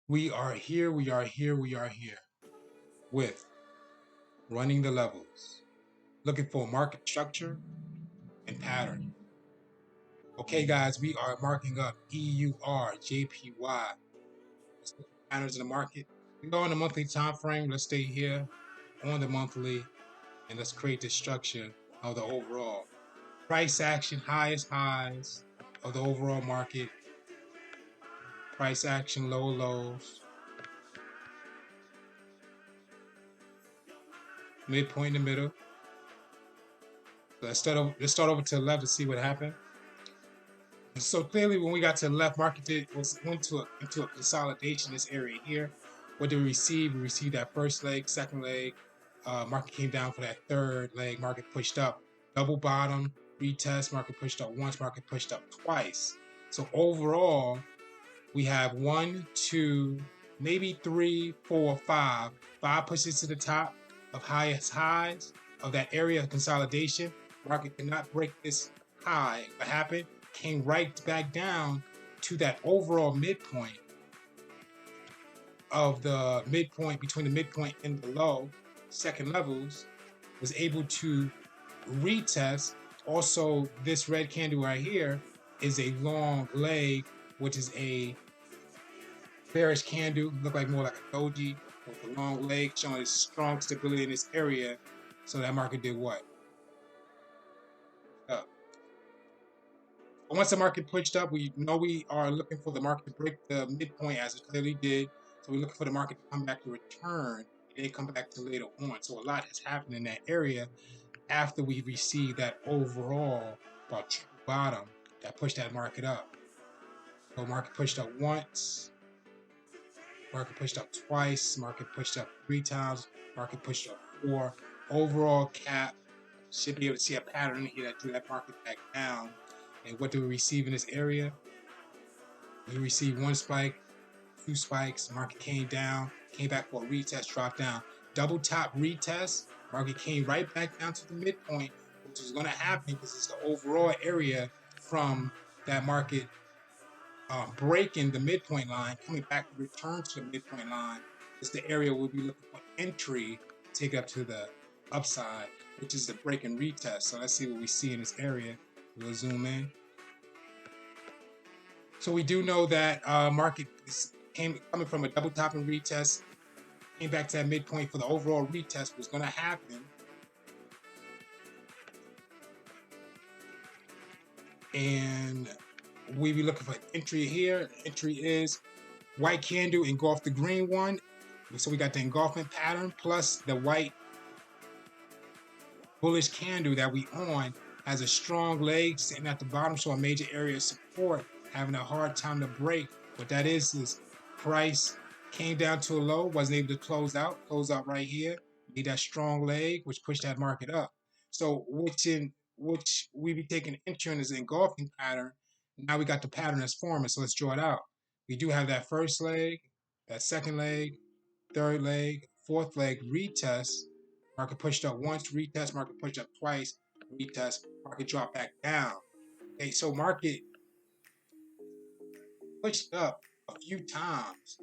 We are here, we are here, we are here with running the levels, looking for market structure and pattern. Okay, guys, we are marking up EUR, JPY. Let's look at patterns in the market. We go on the monthly time frame. Let's stay here on the monthly and let's create the structure of the overall price action, highest highs of the overall market, price action, low lows, midpoint in the middle. So let's start over to the left to see what happened. So clearly, when we got to the left, market went into a consolidation. This area here, what did we receive? We received that first leg, second leg. Market came down for that third leg. Market pushed up, double bottom, retest. Market pushed up once. Market pushed up twice. So overall, we have one, two, maybe three, four, five. Five pushes to the top of highest highs of that area of consolidation. Market cannot break this high. What happened? Came right back down to that overall midpoint of the midpoint between the midpoint and the low, second levels, was able to retest. Also, this red candle right here is a long leg, which is a bearish candle, look like more like a doji with a long leg showing its strong stability in this area. So that market did what? Up. Once the market pushed up, we know we are looking for the market to break the midpoint as it clearly did. So we're looking for the market to come back to return. It didn't come back to later on. So a lot has happened in that area after we received that overall about bottom that pushed that market up. So market pushed up once, market pushed up twice, market pushed up three times, market pushed up four. Overall cap should be able to see a pattern here that drew that market back down. And what do we receive in this area? We received one spike, two spikes, market came down, came back for a retest, dropped down. Double top retest, market came right back down to the midpoint, which is going to happen because it's the overall area from that market breaking the midpoint line, coming back to return to the midpoint line. It's the area we'll be looking for entry, take up to the upside, which is the break and retest. So let's see what we see in this area. We'll zoom in. So we do know that market is coming from a double top and retest, came back to that midpoint for the overall retest was going to happen. And we be looking for entry here. Entry is white candle engulf the green one. So we got the engulfment pattern plus the white bullish candle that we on has a strong leg sitting at the bottom, so a major area of support, having a hard time to break. What that is price came down to a low, wasn't able to close out right here, made that strong leg, which pushed that market up. So which we be taking entry in as an engulfing pattern. Now we got the pattern that's forming, so let's draw it out. We do have that first leg, that second leg, third leg, fourth leg, retest. Market pushed up once, retest, market pushed up twice, retest, market dropped back down. Okay, so market pushed up a few times,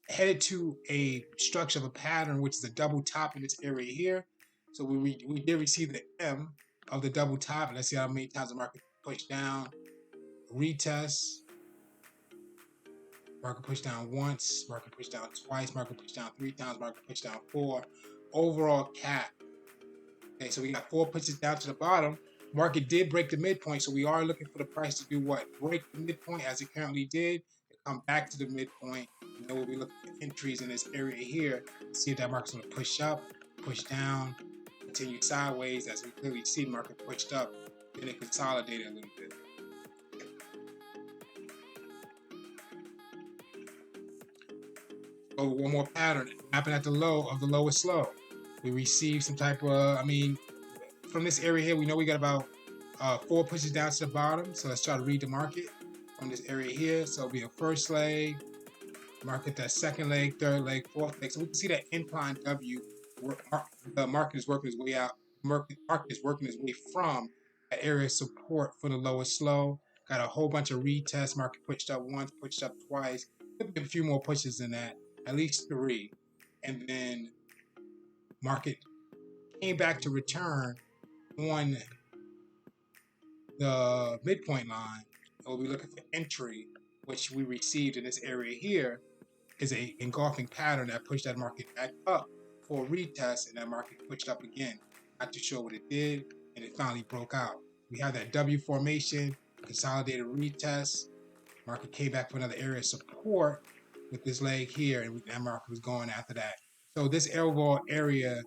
headed to a structure of a pattern, which is a double top in this area here. So we did receive the M of the double top. Let's see how many times the market pushed down, retest, market pushed down once, market pushed down twice, market pushed down three times, market pushed down four. Overall cap. Okay, so we got four pushes down to the bottom. Market did break the midpoint, so we are looking for the price to do what? Break the midpoint as it currently did, come back to the midpoint, and then we'll be looking for entries in this area here. See if that market's going to push up, push down, continue sideways as we clearly see the market pushed up, then it consolidated a little bit. Oh, one more pattern happened at the low of the lowest low. We received some type of, from this area here, we know we got about four pushes down to the bottom. So let's try to read the market from this area here. So it'll be a first leg, market that second leg, third leg, fourth leg. So we can see that incline W. The market is working its way out. Market is working its way from that area of support for the lowest low. Got a whole bunch of retests. Market pushed up once, pushed up twice, could be a few more pushes than that, at least 3. And then market came back to return on the midpoint line. We'll be looking for entry, which we received in this area here, is a engulfing pattern that pushed that market back up for a retest, and that market pushed up again. Not too sure what it did, and it finally broke out. We have that W formation, consolidated retest. Market came back for another area of support with this leg here, and that market was going after that. So this overall area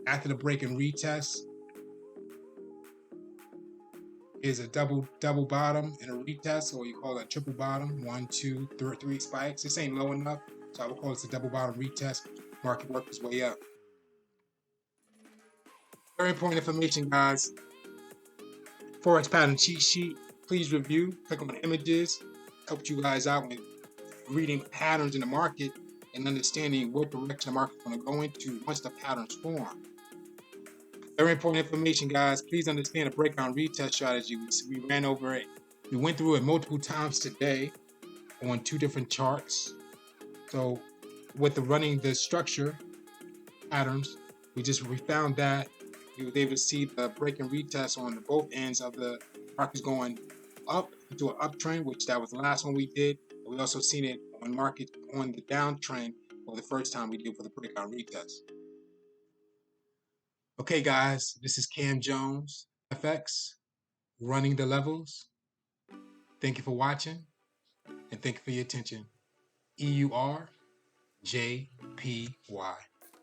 after the break and retest is a double bottom and a retest, or you call it a triple bottom. 1, 2, 3 spikes. This ain't low enough, so I would call this a double bottom retest. Market worked its way up. Very important information, guys. Forex pattern cheat sheet. Please review. Click on images. Helped you guys out with reading patterns in the market and understanding what direction the market's going to go into once the patterns form. Very important information, guys. Please understand the breakout retest strategy. We ran over it. We went through it multiple times today on 2 different charts. So with the running the structure patterns, we found that we were able to see the break and retest on both ends of the markets going up into an uptrend, which that was the last one we did. We also seen it on market on the downtrend for the first time we did for the breakout retest. Okay, guys, this is Cam Jones, FX, running the levels. Thank you for watching, and thank you for your attention. EUR, JPY.